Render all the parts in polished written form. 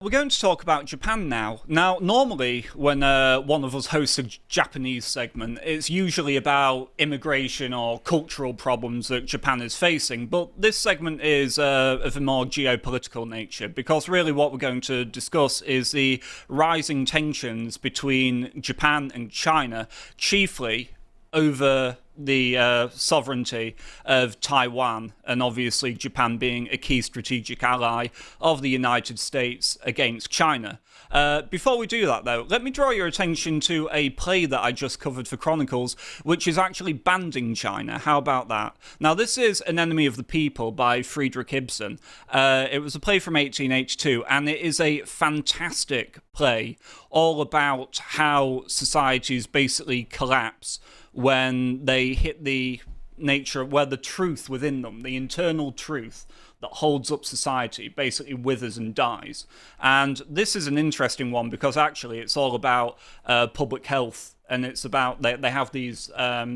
We're going to talk about Japan now. Now, normally, when one of us hosts a Japanese segment, it's usually about immigration or cultural problems that Japan is facing. But this segment is of a more geopolitical nature, because really what we're going to discuss is the rising tensions between Japan and China, chiefly over the sovereignty of Taiwan, and obviously Japan being a key strategic ally of the United States against China. Before we do that, though, let me draw your attention to a play that I just covered for Chronicles, which is actually banding China. How about that? Now, this is An Enemy of the People by Friedrich Ibsen. It was a play from 1882, and it is a fantastic play all about how societies basically collapse when they hit the nature where the truth within them, the internal truth that holds up society, basically withers and dies. And this is an interesting one because actually it's all about public health, and it's about they have these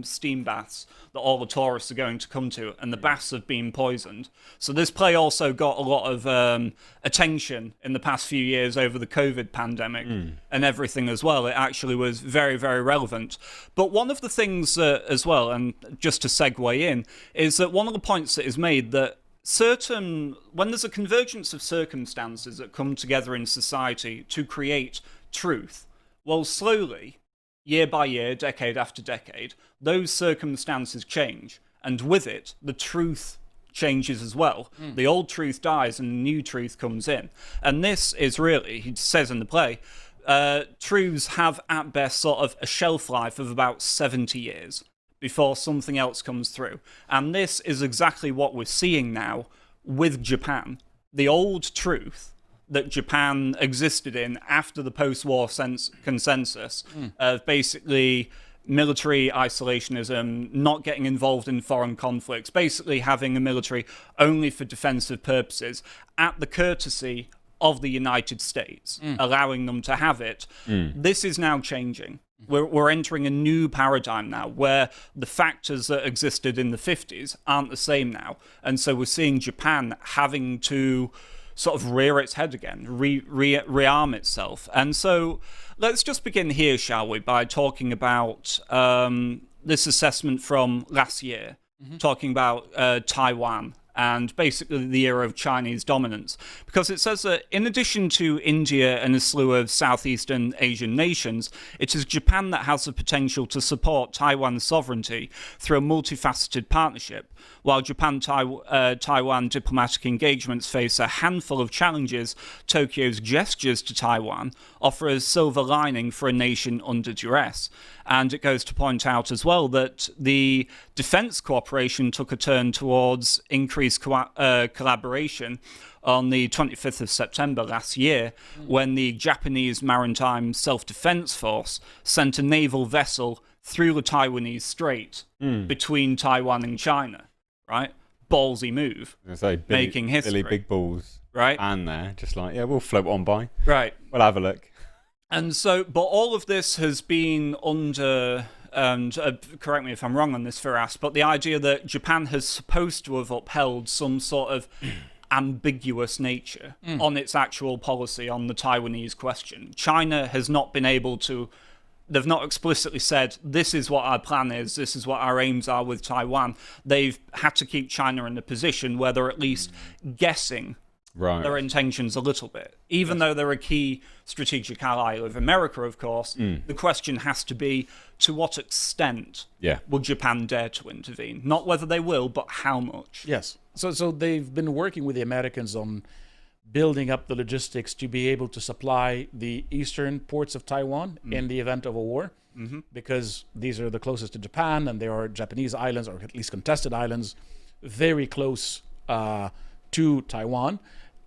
steam baths that all the tourists are going to come to, and the baths have been poisoned. So this play also got a lot of attention in the past few years over the COVID pandemic and everything as well. It actually was very, very relevant. But one of the things as well, and just to segue in, is that one of the points that is made that when there's a convergence of circumstances that come together in society to create truth, well, slowly, year by year, decade after decade, those circumstances change, and with it, the truth changes as well. The old truth dies and the new truth comes in. And this is really, he says in the play, truths have at best sort of a shelf life of about 70 years before something else comes through. And this is exactly what we're seeing now with Japan. The old truth that Japan existed in after the post-war consensus of basically military isolationism, not getting involved in foreign conflicts, basically having a military only for defensive purposes, at the courtesy of the United States, allowing them to have it. This is now changing. We're entering a new paradigm now where the factors that existed in the 50s aren't the same now. And so we're seeing Japan having to sort of rear its head again, rearm itself. And so let's just begin here, shall we, by talking about this assessment from last year, talking about Taiwan and basically the era of Chinese dominance. Because it says that in addition to India and a slew of Southeastern Asian nations, it is Japan that has the potential to support Taiwan's sovereignty through a multifaceted partnership. While Japan-Taiwan diplomatic engagements face a handful of challenges, Tokyo's gestures to Taiwan offer a silver lining for a nation under duress. And it goes to point out as well that the defense cooperation took a turn towards increased collaboration on the 25th of September last year, when the Japanese Maritime Self-Defense Force sent a naval vessel through the Taiwanese Strait between Taiwan and China. Right? Ballsy move. Making history. Billy Big Balls. Right? And there, just like, yeah, we'll float on by. Right. We'll have a look. And so, but all of this has been under, and correct me if I'm wrong on this, Firas, but the idea that Japan has supposed to have upheld some sort of ambiguous nature on its actual policy on the Taiwanese question. China has not been able to, they've not explicitly said, this is what our plan is, this is what our aims are with Taiwan. They've had to keep China in a position where they're at least guessing their intentions a little bit. Even though they're a key strategic ally of America, of course, the question has to be, to what extent will Japan dare to intervene? Not whether they will, but how much. Yes. So they've been working with the Americans on building up the logistics to be able to supply the eastern ports of Taiwan in the event of a war, because these are the closest to Japan, and they are Japanese islands, or at least contested islands, very close to Taiwan.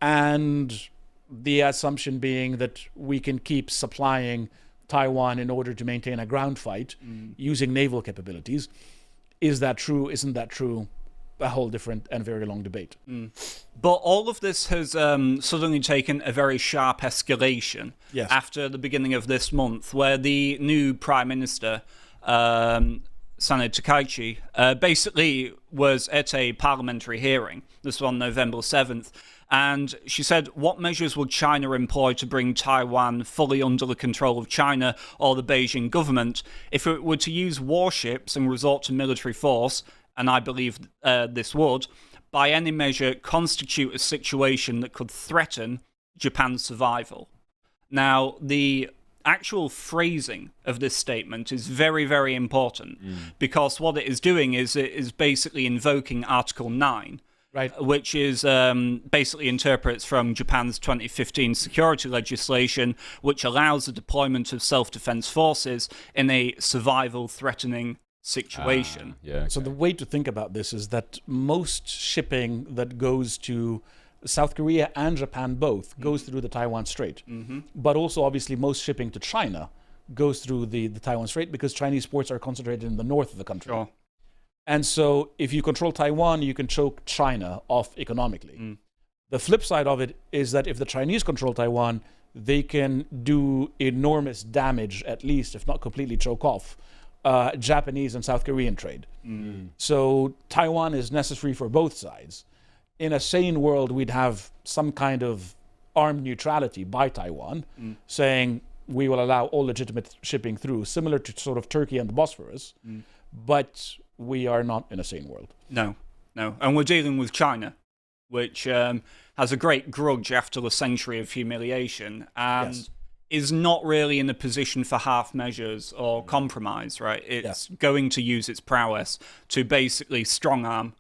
And the assumption being that we can keep supplying Taiwan in order to maintain a ground fight using naval capabilities. Is that true? Isn't that true? A whole different and very long debate. But all of this has suddenly taken a very sharp escalation after the beginning of this month, where the new Prime Minister Senator Takaichi, basically was at a parliamentary hearing. This was on November 7th. And she said, what measures would China employ to bring Taiwan fully under the control of China or the Beijing government if it were to use warships and resort to military force, and I believe this would, by any measure constitute a situation that could threaten Japan's survival. Now, the actual phrasing of this statement is very, very important because what it is doing is it is basically invoking Article 9, Right. which is basically interprets from Japan's 2015 security legislation, which allows the deployment of self-defense forces in a survival-threatening situation. So the way to think about this is that most shipping that goes to South Korea and Japan both goes through the Taiwan Strait. But also, obviously, most shipping to China goes through the Taiwan Strait because Chinese ports are concentrated in the north of the country. Sure. And so if you control Taiwan, you can choke China off economically. The flip side of it is that if the Chinese control Taiwan, they can do enormous damage, at least, if not completely choke off, Japanese and South Korean trade. So Taiwan is necessary for both sides. In a sane world, we'd have some kind of armed neutrality by Taiwan, saying we will allow all legitimate shipping through, similar to sort of Turkey and the Bosphorus. But we are not in a sane world. No. And we're dealing with China, which has a great grudge after a century of humiliation and is not really in a position for half measures or compromise, right? It's going to use its prowess to basically strong-arm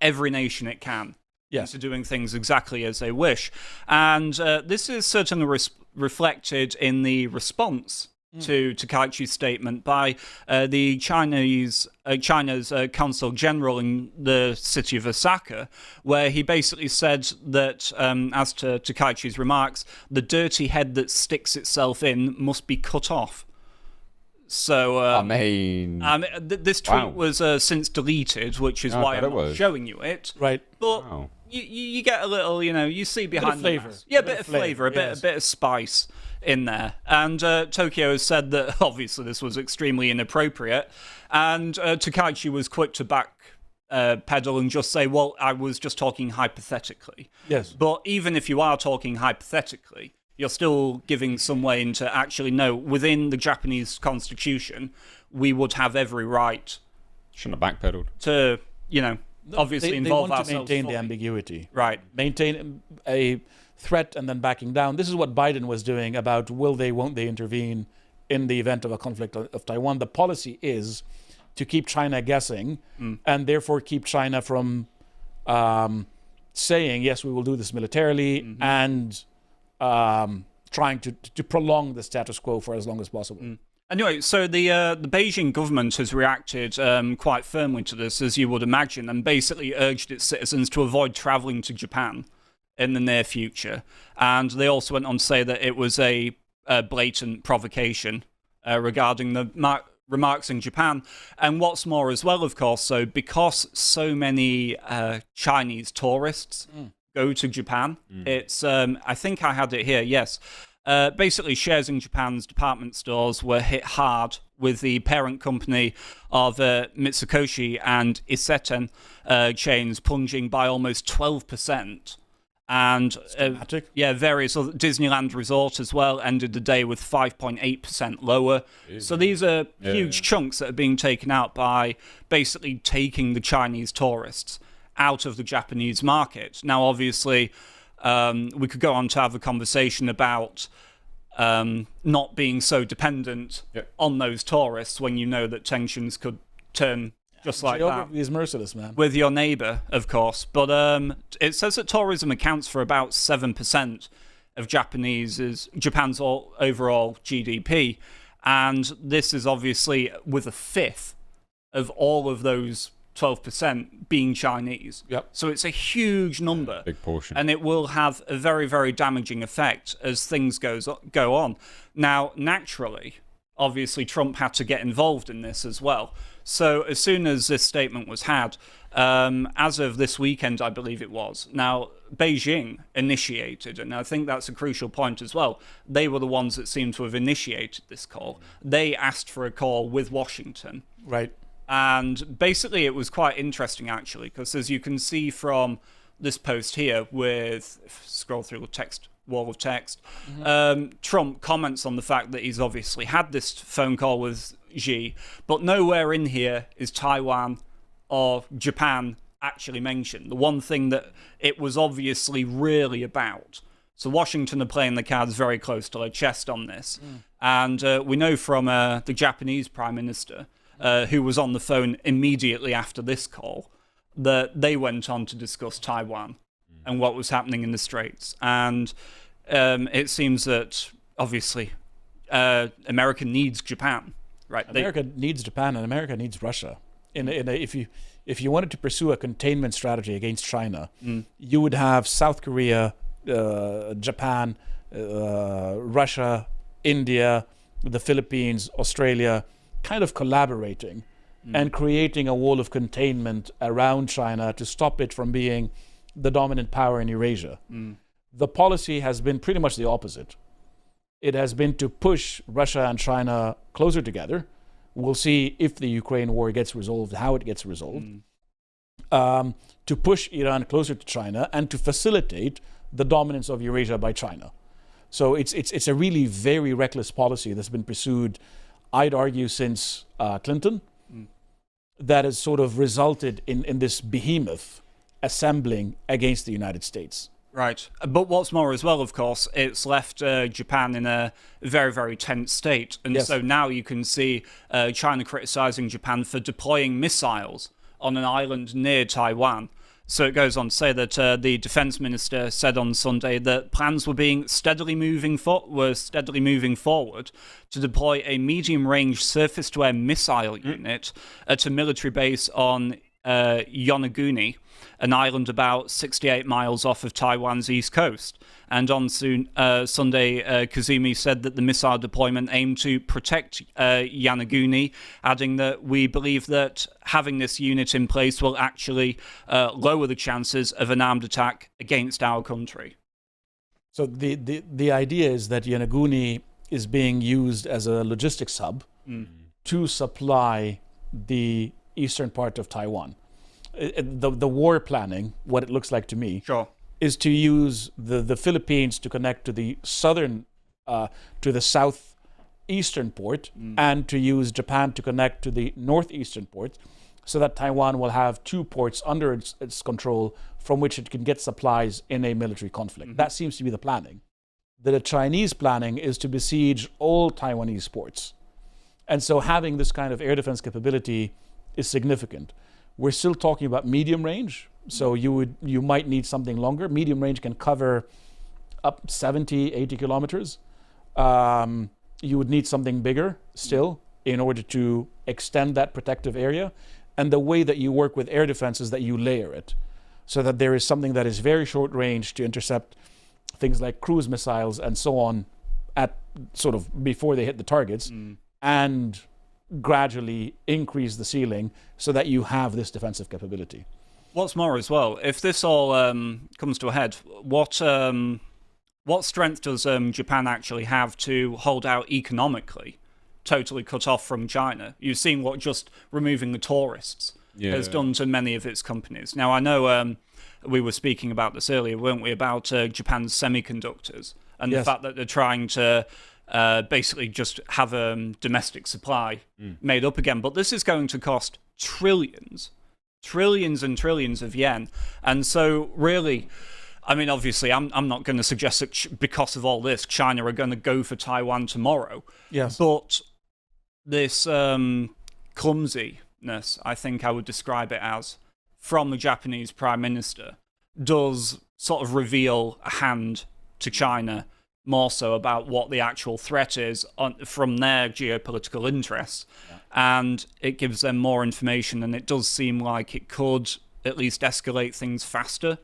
every nation it can into doing things exactly as they wish. And this is certainly reflected in the response to Takaichi's statement by China's consul general in the city of Osaka, where he basically said that, as to Takaichi's remarks, the dirty head that sticks itself in must be cut off. So, this tweet was since deleted, which is why I'm not showing you it. Right. But you get a little, you see behind the flavor. Yeah, a bit of flavor, a bit of spice in there. And Tokyo has said that obviously this was extremely inappropriate. And Takaichi was quick to backpedal and just say, well, I was just talking hypothetically. Yes. But even if you are talking hypothetically, you're still giving some way into actually, no, within the Japanese constitution, we would have every right. Shouldn't have backpedaled. To, obviously involve ourselves. They want to maintain the ambiguity. Right. Maintain a threat and then backing down. This is what Biden was doing about will they, won't they intervene in the event of a conflict of Taiwan. The policy is to keep China guessing and therefore keep China from saying, yes, we will do this militarily and trying to prolong the status quo for as long as possible. Anyway, so the Beijing government has reacted quite firmly to this, as you would imagine, and basically urged its citizens to avoid traveling to Japan in the near future. And they also went on to say that it was a blatant provocation regarding the remarks in Japan. And what's more as well, of course, so because so many Chinese tourists go to Japan, it's, I think I had it here, yes. Basically, shares in Japan's department stores were hit hard, with the parent company of Mitsukoshi and Isetan chains plunging by almost 12%. And various other Disneyland Resort as well ended the day with 5.8% lower. So these are huge chunks that are being taken out by basically taking the Chinese tourists out of the Japanese market. Now, obviously, we could go on to have a conversation about not being so dependent on those tourists when you know that tensions could turn just like that. Geography is merciless, man. With your neighbour, of course. But it says that tourism accounts for about 7% of Japan's overall GDP. And this is obviously with a fifth of all of those 12% being Chinese. So it's a huge number. Big portion. And it will have a very, very damaging effect as things go on. Now, naturally, obviously, Trump had to get involved in this as well. So as soon as this statement was had, as of this weekend, I believe it was, now Beijing initiated, and I think that's a crucial point as well, they were the ones that seem to have initiated this call. They asked for a call with Washington. Right. And basically it was quite interesting, actually, because as you can see from this post here scroll through the wall of text, Trump comments on the fact that he's obviously had this phone call with Xi, but nowhere in here is Taiwan or Japan actually mentioned. The one thing that it was obviously really about. So Washington are playing the cards very close to their chest on this. And we know from the Japanese Prime Minister, who was on the phone immediately after this call, that they went on to discuss Taiwan and what was happening in the Straits. And it seems that, obviously, America needs Japan. Right? America needs Japan and America needs Russia. If you wanted to pursue a containment strategy against China, you would have South Korea, Japan, Russia, India, the Philippines, Australia, kind of collaborating and creating a wall of containment around China to stop it from being the dominant power in Eurasia. The policy has been pretty much the opposite. It has been to push Russia and China closer together. We'll see if the Ukraine war gets resolved, how it gets resolved. To push Iran closer to China and to facilitate the dominance of Eurasia by China. So it's a really very reckless policy that's been pursued, I'd argue, since Clinton, that has sort of resulted in this behemoth assembling against the United States. Right. But what's more as well, of course, it's left Japan in a very, very tense state. And so now you can see China criticizing Japan for deploying missiles on an island near Taiwan. So it goes on to say that the defense minister said on Sunday that plans were steadily moving forward to deploy a medium-range surface-to-air missile unit at a military base on Yonaguni, an island about 68 miles off of Taiwan's east coast. And on Sunday, Kazumi said that the missile deployment aimed to protect Yonaguni, adding that we believe that having this unit in place will actually lower the chances of an armed attack against our country. So the idea is that Yonaguni is being used as a logistics hub to supply the eastern part of Taiwan. The war planning, what it looks like to me, is to use the Philippines to connect to the southeastern port, and to use Japan to connect to the northeastern port, so that Taiwan will have two ports under its control from which it can get supplies in a military conflict. That seems to be the planning. The Chinese planning is to besiege all Taiwanese ports. And so having this kind of air defense capability is significant. We're still talking about medium range, so you might need something longer. Medium range can cover up 70, 80 kilometers. You would need something bigger still in order to extend that protective area. And the way that you work with air defense is that you layer it, so that there is something that is very short range to intercept things like cruise missiles and so on at sort of before they hit the targets, and gradually increase the ceiling so that you have this defensive capability. What's more as well, if this all comes to a head, what strength does Japan actually have to hold out economically, totally cut off from China? You've seen what just removing the tourists has done to many of its companies. Now, I know we were speaking about this earlier, weren't we, about Japan's semiconductors and the fact that they're trying to basically just have a domestic supply made up again. But this is going to cost trillions and trillions of yen. And so really, I mean, obviously, I'm not going to suggest that because of all this, China are going to go for Taiwan tomorrow. Yes. But this clumsiness, I think I would describe it as, from the Japanese Prime Minister, does sort of reveal a hand to China more so about what the actual threat is from their geopolitical interests. And it gives them more information, and it does seem like it could at least escalate things faster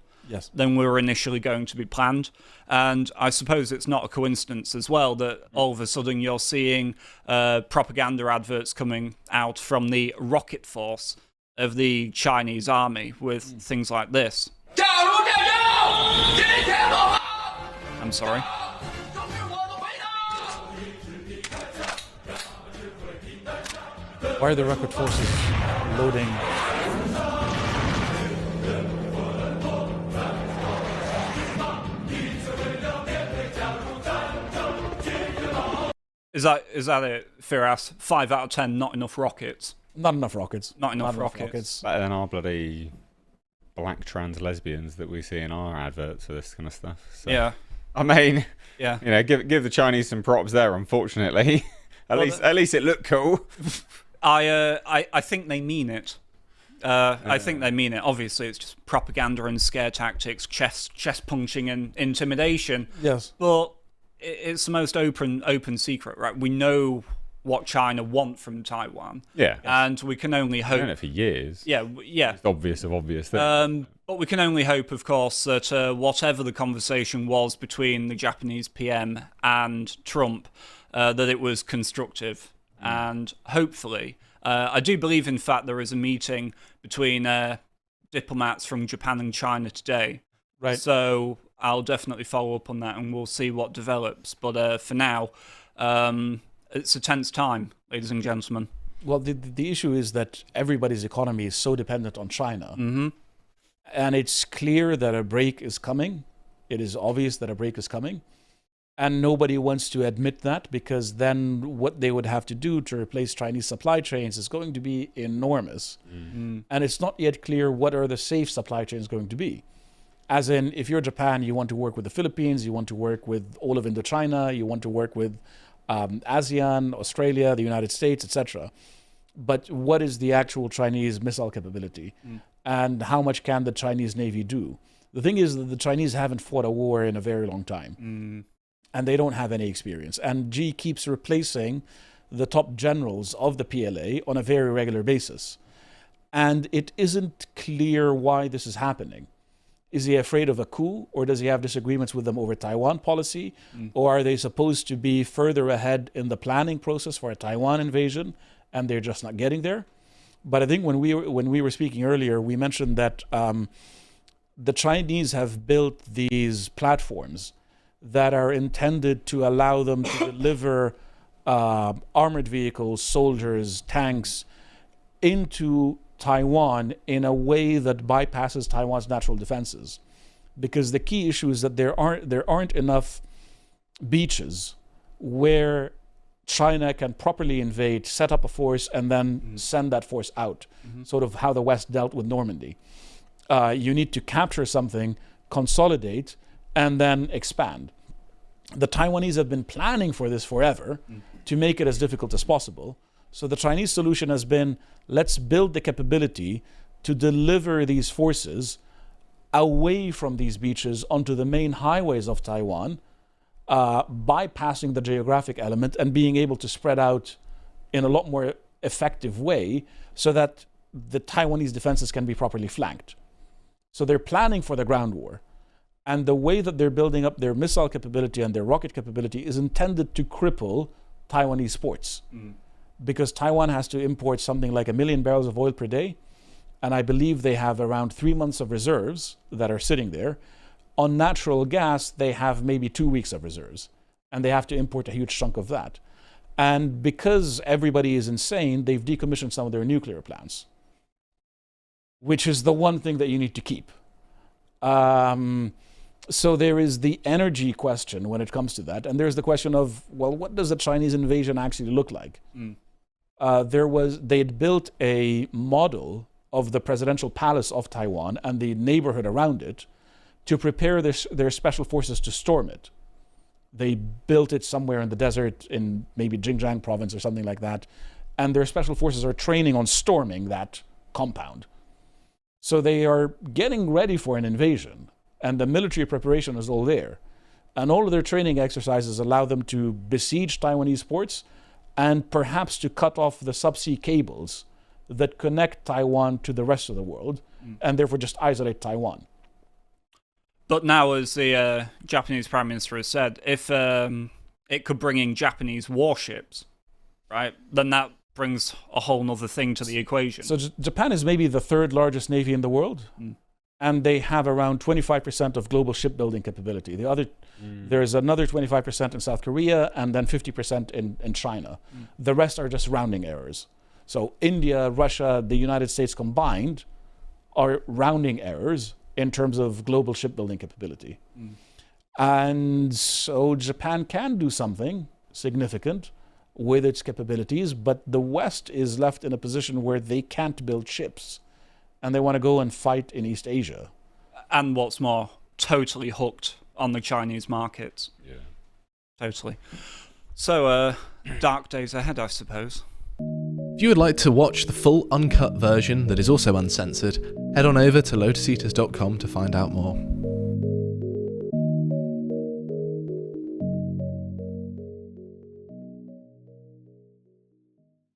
than were initially going to be planned. And I suppose it's not a coincidence as well that all of a sudden you're seeing propaganda adverts coming out from the rocket force of the Chinese army with things like this. I'm sorry. Why are the rocket forces loading? Is that it, Firas? 5 out of 10, not enough rockets. Not enough rockets. Not enough rockets. Better than our bloody black trans lesbians that we see in our adverts for this kind of stuff. So, Yeah. I mean, Yeah. you know, give the Chinese some props there. Unfortunately, at least it looked cool. I think they mean it. I think they mean it. Obviously, it's just propaganda and scare tactics, chest punching and intimidation. Yes. But it's the most open secret, right? We know what China want from Taiwan. Yeah. And we can only I've hope. known it for years. Yeah. It's obvious things. But we can only hope, of course, that whatever the conversation was between the Japanese PM and Trump, that it was constructive. And hopefully, I do believe, in fact, there is a meeting between diplomats from Japan and China today. Right. So I'll definitely follow up on that, and we'll see what develops. But for now, it's a tense time, ladies and gentlemen. Well, the issue is that everybody's economy is so dependent on China. Mm-hmm. And it's clear that a break is coming. It is obvious that a break is coming. And nobody wants to admit that, because then what they would have to do to replace Chinese supply chains is going to be enormous. Mm. And it's not yet clear what are the safe supply chains going to be. As in, if you're Japan, you want to work with the Philippines, you want to work with all of Indochina, you want to work with ASEAN, Australia, the United States, etc. But what is the actual Chinese missile capability? And how much can the Chinese Navy do? The thing is that the Chinese haven't fought a war in a very long time. And they don't have any experience. And Xi keeps replacing the top generals of the PLA on a very regular basis. And it isn't clear why this is happening. Is he afraid of a coup, or does he have disagreements with them over Taiwan policy? Or are they supposed to be further ahead in the planning process for a Taiwan invasion, and they're just not getting there? But I think when we were speaking earlier, we mentioned that the Chinese have built these platforms that are intended to allow them to deliver armored vehicles, soldiers, tanks into Taiwan in a way that bypasses Taiwan's natural defenses. Because the key issue is that there aren't enough beaches where China can properly invade, set up a force, and then send that force out. Sort of how the West dealt with Normandy. You need to capture something, consolidate, and then expand. The Taiwanese have been planning for this forever to make it as difficult as possible. So the Chinese solution has been, let's build the capability to deliver these forces away from these beaches onto the main highways of Taiwan, bypassing the geographic element and being able to spread out in a lot more effective way so that the Taiwanese defenses can be properly flanked. So they're planning for the ground war. And the way that they're building up their missile capability and their rocket capability is intended to cripple Taiwanese ports. Because Taiwan has to import something like 1 million barrels of oil per day. And I believe they have around 3 months of reserves that are sitting there. On natural gas, they have maybe 2 weeks of reserves. And they have to import a huge chunk of that. And because everybody is insane, they've decommissioned some of their nuclear plants, which is the one thing that you need to keep. So there is the energy question when it comes to that. And there's the question of, well, what does the Chinese invasion actually look like? They'd built a model of the presidential palace of Taiwan and the neighborhood around it to prepare their special forces to storm it. They built it somewhere in the desert in maybe Xinjiang province or something like that. And their special forces are training on storming that compound. So they are getting ready for an invasion. And the military preparation is all there. And all of their training exercises allow them to besiege Taiwanese ports and perhaps to cut off the subsea cables that connect Taiwan to the rest of the world, and therefore just isolate Taiwan. But now, as the Japanese Prime Minister has said, if it could bring in Japanese warships, right, then that brings a whole other thing to the equation. So Japan is maybe the third largest navy in the world. And they have around 25% of global shipbuilding capability. There's another 25% in South Korea, and then 50% in China. The rest are just rounding errors. So India, Russia, the United States combined are rounding errors in terms of global shipbuilding capability. And so Japan can do something significant with its capabilities, but the West is left in a position where they can't build ships, and they want to go and fight in East Asia. And what's more, totally hooked on the Chinese markets. Yeah. Totally. So, dark days ahead, I suppose. If you would like to watch the full uncut version that is also uncensored, head on over to lotuseaters.com to find out more.